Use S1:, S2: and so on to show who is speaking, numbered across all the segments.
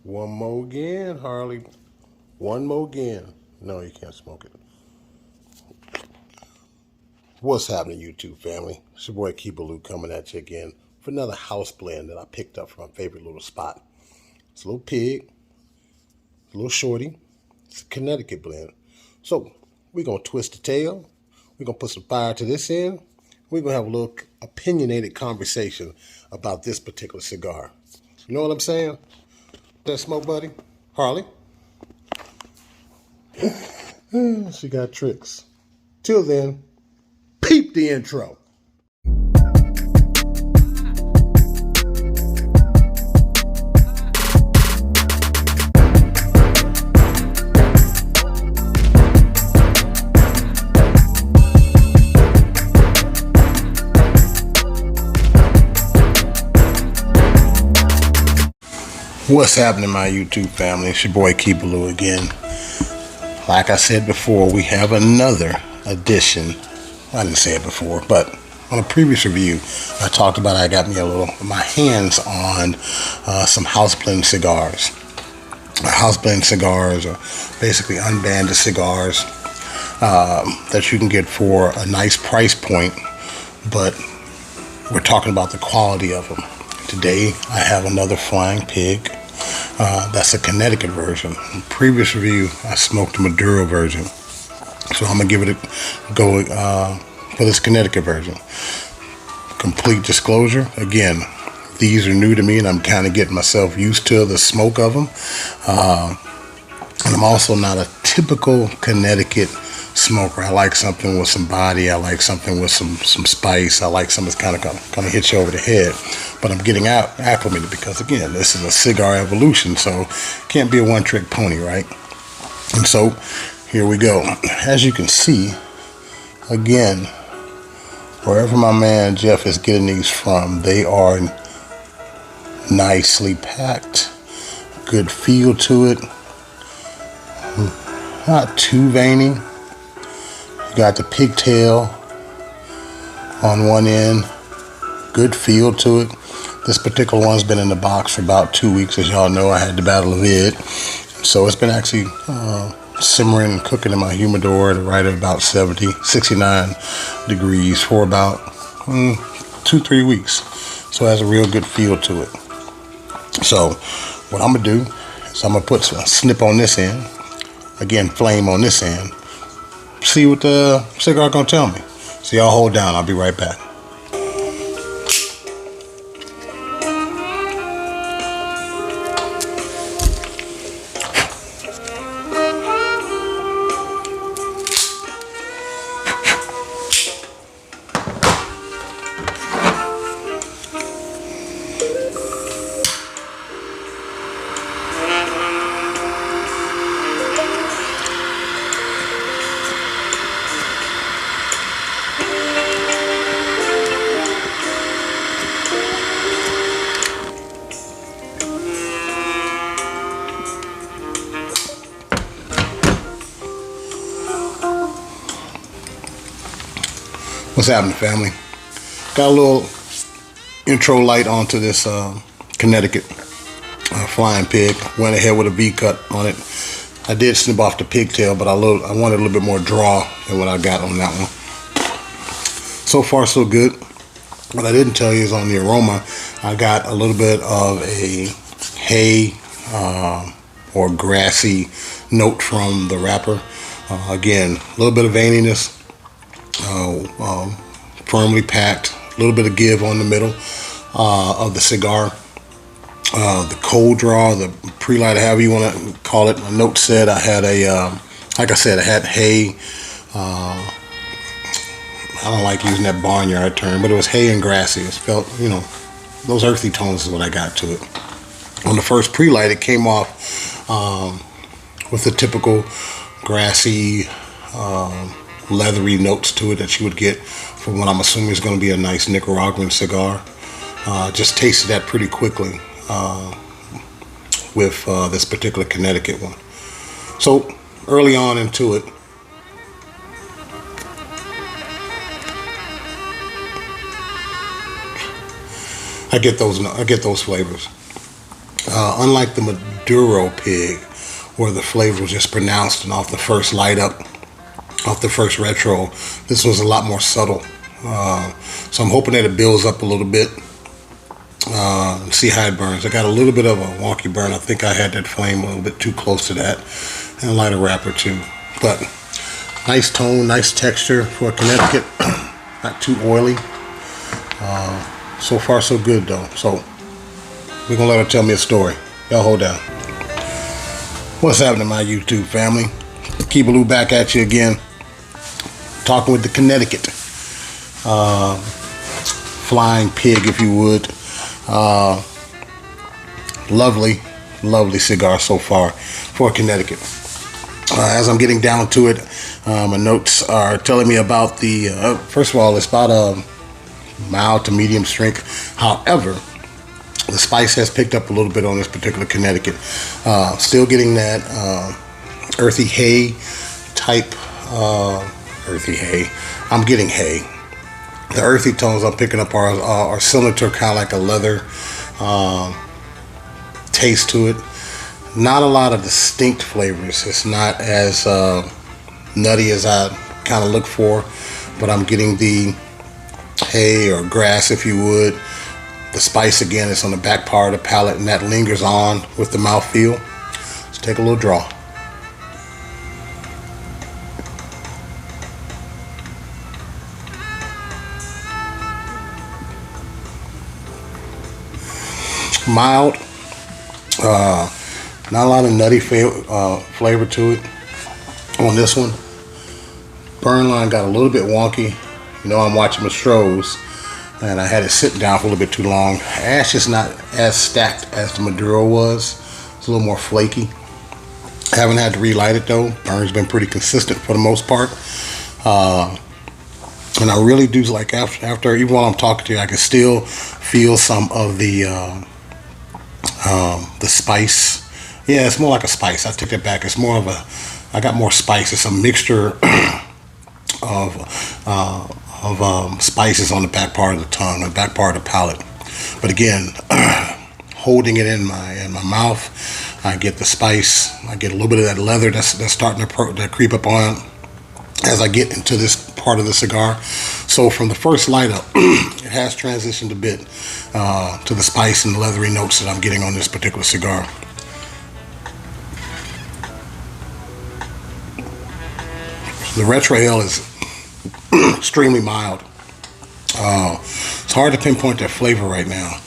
S1: One more again, Harley. One more again. No, you can't smoke it. What's happening, YouTube family? It's your boy Keebaloo coming at you again for another house blend that I picked up from my favorite little spot. It's a little pig, a little shorty. It's a Connecticut blend. So we're going to twist the tail. We're going to put some fire to this end. We're going to have a little opinionated conversation about this particular cigar. You know what I'm saying? That smoke, buddy? Harley? She got tricks. Till then, peep the intro. What's happening, my YouTube family? It's your boy Keebaloo again. Like I said before, we have another edition. I didn't say it before, but on a previous review, I talked about I got me my hands on some house blend cigars. House blend cigars are basically unbanded cigars that you can get for a nice price point, but we're talking about the quality of them. Today, I have another Flying Pig. That's a Connecticut version. In the previous review, I smoked the Maduro version. So I'm going to give it a go for this Connecticut version. Complete disclosure, again, these are new to me and I'm kind of getting myself used to the smoke of them. And I'm also not a typical Connecticut smoker. I like something with some body. I like something with some spice. I like something that's kind of hit you over the head. But I'm getting acclimated because, again, this is a cigar evolution, so can't be a one-trick pony, right? And so here we go. As you can see, again, wherever my man Jeff is getting these from, they are nicely packed. Good feel to it. Not too veiny. You got the pigtail on one end. Good feel to it. This particular one's been in the box for about 2 weeks. As y'all know, I had the battle of vid. So it's been actually simmering and cooking in my humidor at right at about 69 degrees for about 2-3 weeks. So it has a real good feel to it. So what I'm going to do is I'm going to put a snip on this end. Again, flame on this end. See what the cigar going to tell me. So y'all hold down. I'll be right back. What's happening, family? Got a little intro light onto this Connecticut Flying Pig. Went ahead with a V-cut on it. I did snip off the pigtail, but I wanted a little bit more draw than what I got on that one. So far, so good. What I didn't tell you is on the aroma, I got a little bit of a hay or grassy note from the wrapper. Again, a little bit of veininess. Firmly packed, a little bit of give on the middle of the cigar. The cold draw, the pre-light, however you want to call it. My note said I had like I said, I had hay. I don't like using that barnyard term, but it was hay and grassy. It felt, those earthy tones is what I got to it. On the first pre-light, it came off with the typical grassy, leathery notes to it that you would get from what I'm assuming is going to be a nice Nicaraguan cigar. Just tasted that pretty quickly with this particular Connecticut one. So early on into it, I get those flavors. Unlike the Maduro pig, where the flavor was just pronounced, and off the first light up, off the first retro, this was a lot more subtle. So I'm hoping that it builds up a little bit. See how it burns. I got a little bit of a wonky burn. I think I had that flame a little bit too close to that, and a lighter wrap or two. But nice tone, nice texture for Connecticut. Not too oily. So far so good though. So we're gonna let her tell me a story. Y'all hold down. What's happening, my YouTube family? Keebaloo back at you again, talking with the Connecticut flying pig, if you would. Lovely cigar so far for Connecticut. As I'm getting down to it, my notes are telling me about the first of all, it's about a mild to medium strength. However, the spice has picked up a little bit on this particular Connecticut. Still getting that earthy hay type. Earthy hay. I'm getting hay. The earthy tones I'm picking up are similar to kind of like a leather taste to it. Not a lot of distinct flavors. It's not as nutty as I kind of look for, but I'm getting the hay or grass, if you would. The spice again is on the back part of the palate, and that lingers on with the mouthfeel. Let's take a little draw. Mild, not a lot of nutty flavor to it on this one. Burn line got a little bit wonky. You know, I'm watching my Strohs, and I had it sitting down for a little bit too long. Ash is not as stacked as the Maduro was. It's a little more flaky. I haven't had to relight it though. Burn's been pretty consistent for the most part. And I really do like after even while I'm talking to you, I can still feel some of the spice. Yeah, it's more like a spice. I take that back. It's more of I got more spice. It's a mixture of spices on the back part of the tongue, the back part of the palate. But again, holding it in my mouth, I get the spice. I get a little bit of that leather that's starting to creep up on as I get into this part of the cigar. So from the first light up, it has transitioned a bit to the spice and the leathery notes that I'm getting on this particular cigar. The retro ale is extremely mild. It's hard to pinpoint that flavor right now.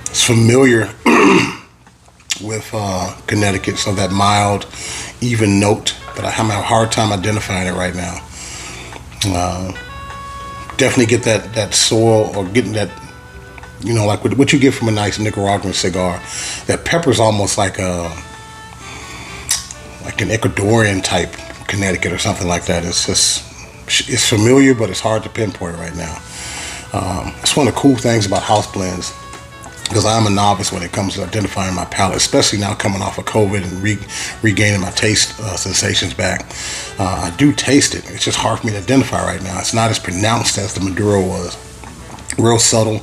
S1: It's familiar with Connecticut, so that mild, even note, but I'm having a hard time identifying it right now. Definitely get that soil, or getting that, you know, like what you get from a nice Nicaraguan cigar. That pepper's almost like an Ecuadorian type Connecticut or something like that. It's familiar, but it's hard to pinpoint right now. It's one of the cool things about house blends, because I'm a novice when it comes to identifying my palate, especially now coming off of COVID and regaining my taste sensations back. I do taste it. It's just hard for me to identify right now. It's not as pronounced as the Maduro was. Real subtle,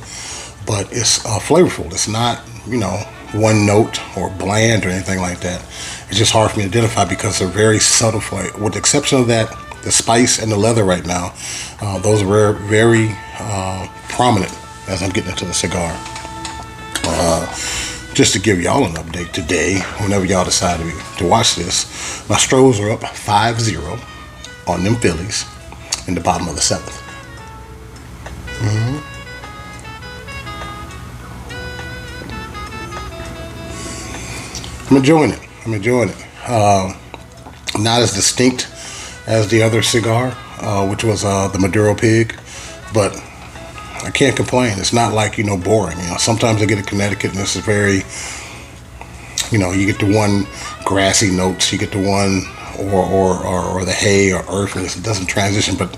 S1: but it's flavorful. It's not, you know, one note or bland or anything like that. It's just hard for me to identify because they're very subtle flavor. With the exception of that, the spice and the leather right now, those are very prominent as I'm getting into the cigar. Just to give y'all an update today, whenever y'all decide to watch this, my Strohs are up 5-0 on them Phillies in the bottom of the 7th. I'm enjoying it. Not as distinct as the other cigar, which was the Maduro pig, but I can't complain. It's not like, you know, boring. You know, sometimes I get a Connecticut and this is very, you know, you get the one grassy notes, you get the one or the hay or earth, and it doesn't transition, but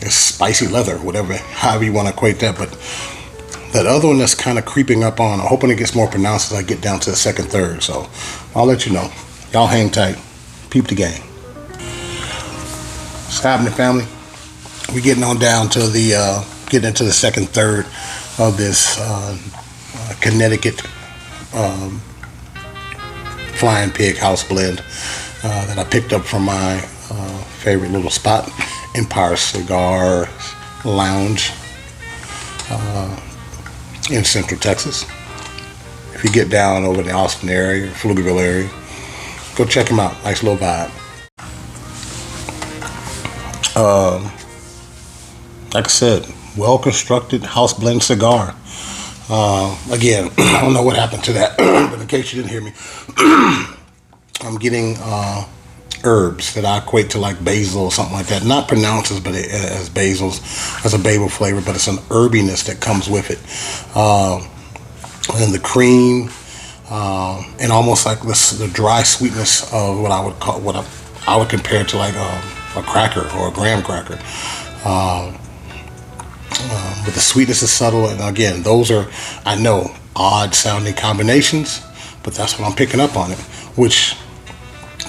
S1: it's spicy leather, whatever, however you want to equate that. But that other one that's kind of creeping up on, I'm hoping it gets more pronounced as I get down to the second, third. So I'll let you know. Y'all hang tight. Peep the game. What's happening, family? We're getting on down to the getting into the second, third of this Connecticut Flying Pig House Blend that I picked up from my favorite little spot, Empire Cigar Lounge in Central Texas. If you get down over the Austin area, Pflugerville area, go check them out. Nice little vibe. Like I said, well-constructed house blend cigar. Again, I don't know what happened to that, but in case you didn't hear me, I'm getting herbs that I equate to like basil or something like that. Not pronounced as basils, as a basil flavor, but it's an herbiness that comes with it. And the cream, and almost like the dry sweetness of what I would compare to like a cracker or a graham cracker. But the sweetness is subtle, and again, those are, I know, odd sounding combinations, but that's what I'm picking up on it, which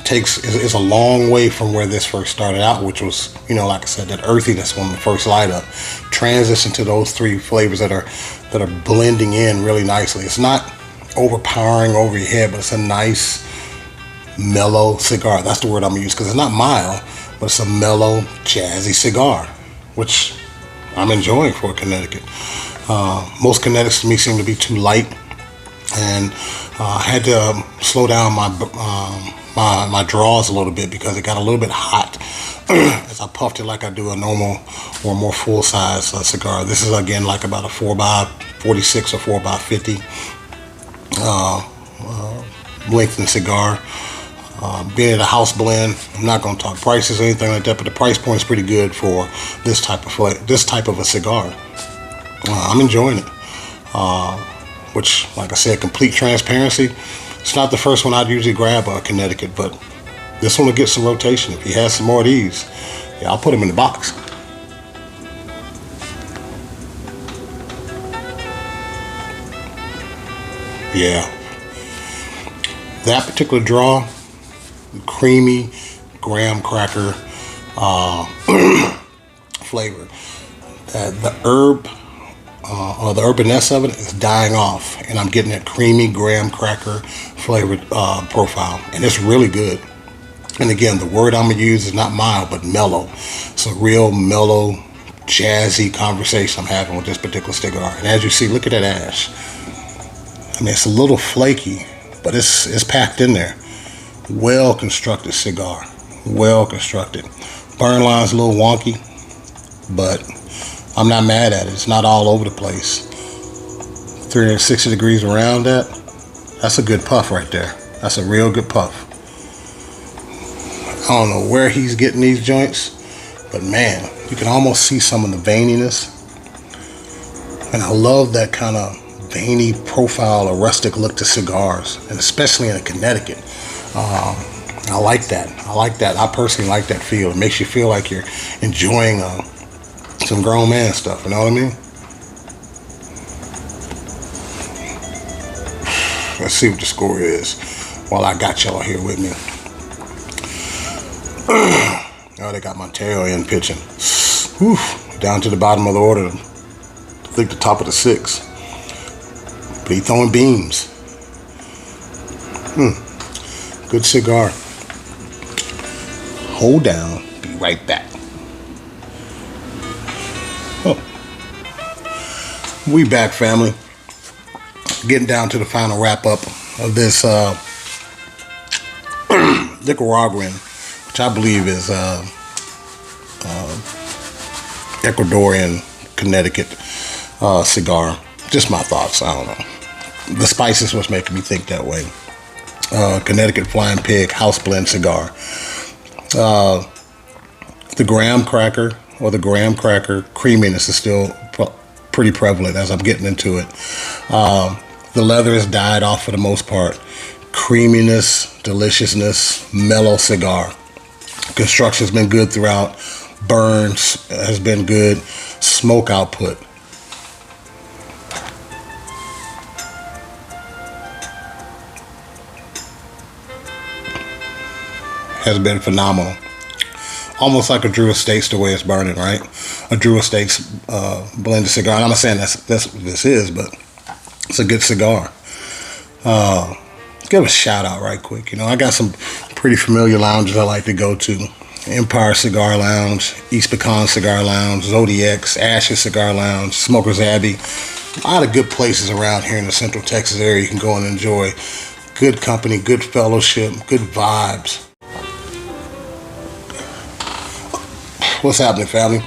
S1: is a long way from where this first started out, which was, like I said, that earthiness when the first light up, transition to those three flavors that are blending in really nicely. It's not overpowering over your head, but it's a nice mellow cigar. That's the word I'm gonna use, because it's not mild, but it's a mellow, jazzy cigar, which I'm enjoying for Connecticut. Most Connecticut's to me seem to be too light, and I had to slow down my draws a little bit because it got a little bit hot as I puffed it like I do a normal or more full-size cigar. This is again like about a 4x46 or 4x50 lengthened cigar. Being at a house blend, I'm not going to talk prices or anything like that, but the price point is pretty good for this type of a cigar. I'm enjoying it. Which, like I said, complete transparency. It's not the first one I'd usually grab a Connecticut, but this one will get some rotation. If he has some more of these, yeah, I'll put them in the box. Yeah, that particular draw, creamy graham cracker flavor. The herb or the urbaness of it is dying off, and I'm getting that creamy graham cracker flavored profile, and it's really good. And again, the word I'm gonna use is not mild, but mellow. It's a real mellow, jazzy conversation I'm having with this particular cigar. And as you see, look at that ash. I mean, it's a little flaky, but it's packed in there. Well constructed cigar, well constructed. Burn line's a little wonky, but I'm not mad at it. It's not all over the place. 360 degrees around that. That's a good puff right there. That's a real good puff. I don't know where he's getting these joints, but man, you can almost see some of the veininess. And I love that kind of veiny profile or rustic look to cigars, and especially in Connecticut. I like that. I personally like that feel. It makes you feel like you're enjoying some grown man stuff, you know what I mean? Let's see what the score is while I got y'all here with me. Oh, they got my tail end pitching. Whew, down to the bottom of the order. I think the top of the six. But he throwing beams. Good cigar. Hold down. Be right back. Oh. We back, family. Getting down to the final wrap up of this Nicaraguan, which I believe is Ecuadorian Connecticut cigar. Just my thoughts. I don't know. The spices was making me think that way. Connecticut Flying Pig House Blend cigar. The graham cracker creaminess is still pretty prevalent as I'm getting into it. The leather has died off for the most part. Creaminess, deliciousness, mellow cigar. Construction's been good throughout. Burns has been good. Smoke output has been phenomenal. Almost like a Drew Estates the way it's burning, right? A Drew Estates blended cigar. And I'm not saying that's what this is, but it's a good cigar. give a shout out right quick. You know, I got some pretty familiar lounges I like to go to. Empire Cigar Lounge, East Pecan Cigar Lounge, Zodiac's, Ashes Cigar Lounge, Smoker's Abbey. A lot of good places around here in the Central Texas area you can go and enjoy. Good company, good fellowship, good vibes. What's happening, family?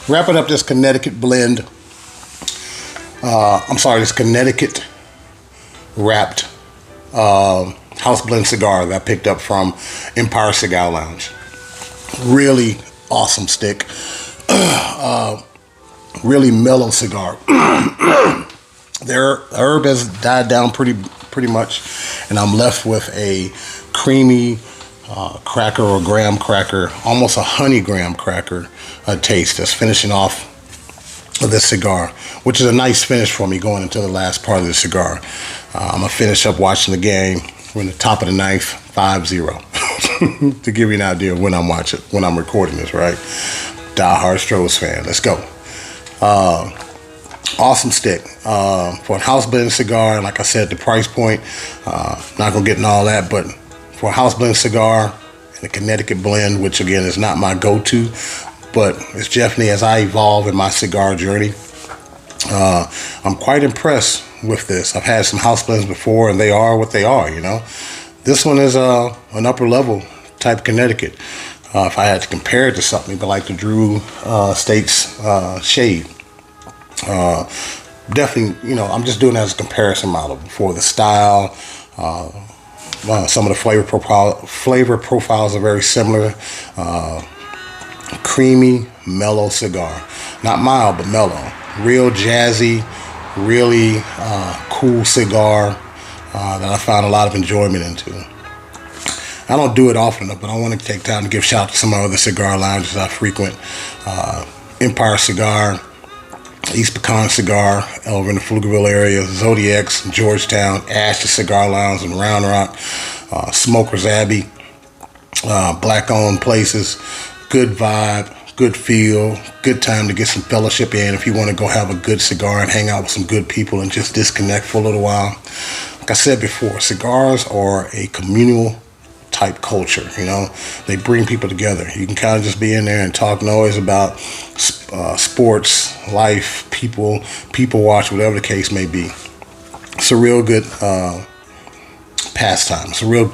S1: Wrapping up this Connecticut blend. This Connecticut wrapped house blend cigar that I picked up from Empire Cigar Lounge. Really awesome stick. Really mellow cigar. Their herb has died down pretty much, and I'm left with a creamy cracker or graham cracker, almost a honey graham cracker taste that's finishing off of this cigar, which is a nice finish for me going into the last part of the cigar. I'm gonna finish up watching the game. We're in the top of the ninth, 5-0. To give you an idea of when I'm recording this, right? Die-hard Strohs fan. Let's go. Awesome stick. For a house blend cigar, like I said, the price point, not gonna get into all that, but for a house blend cigar and a Connecticut blend, which again is not my go-to, but it's definitely as I evolve in my cigar journey, I'm quite impressed with this. I've had some house blends before, and they are what they are, you know. This one is an upper level type Connecticut. If I had to compare it to something, but like the Drew States Shade, definitely, you know, I'm just doing that as a comparison model for the style. Some of the flavor profiles are very similar. Creamy, mellow cigar. Not mild, but mellow. Real jazzy, really cool cigar that I found a lot of enjoyment into. I don't do it often enough, but I want to take time to give shout out to some of the other cigar lounges I frequent. Empire Cigar, East Pecan Cigar over in the Pflugerville area, Zodiac's, Georgetown, Ashes Cigar Lounge in Round Rock, Smoker's Abbey, black-owned places, good vibe, good feel, good time to get some fellowship in if you want to go have a good cigar and hang out with some good people and just disconnect for a little while. Like I said before, cigars are a communal type culture, you know. They bring people together. You can kind of just be in there and talk noise about sports, life, people watch, whatever the case may be. It's a real good pastime. It's a real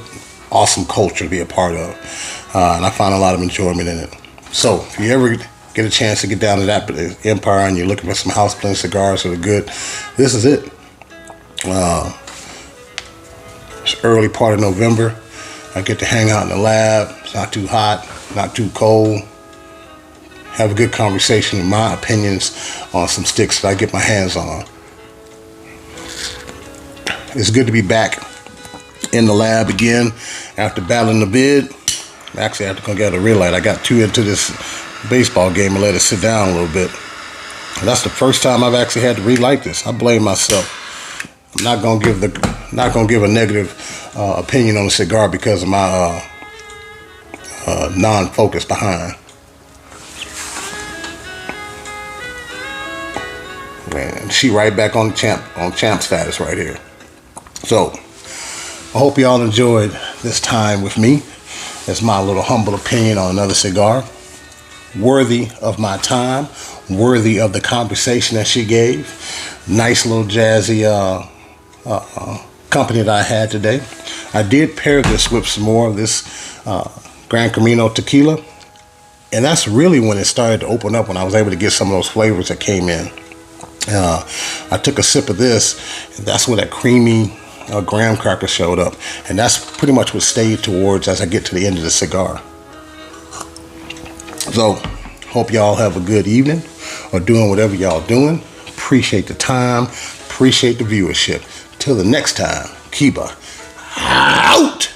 S1: awesome culture to be a part of, and I find a lot of enjoyment in it. So if you ever get a chance to get down to that Empire and you're looking for some house blend cigars that are good, this is it. It's early part of November. I get to hang out in the lab. It's not too hot, not too cold. Have a good conversation with my opinions on some sticks that I get my hands on. It's good to be back in the lab again after battling the vid. Actually, I have to go get a real light. I got too into this baseball game and let it sit down a little bit. And that's the first time I've actually had to relight this. I blame myself. I'm not gonna give a negative opinion on the cigar because of my non-focus behind. Man, she right back on champ status right here. So I hope y'all enjoyed this time with me. That's my little humble opinion on another cigar. Worthy of my time, worthy of the conversation that she gave. Nice little jazzy company that I had today. I did pair this with some more of this Gran Camino tequila, and that's really when it started to open up, when I was able to get some of those flavors that came in. I took a sip of this, and that's when that creamy graham cracker showed up, and that's pretty much what stayed towards as I get to the end of the cigar. So hope y'all have a good evening or doing whatever y'all doing. Appreciate the time, appreciate the viewership. Till the next time, Kiba out.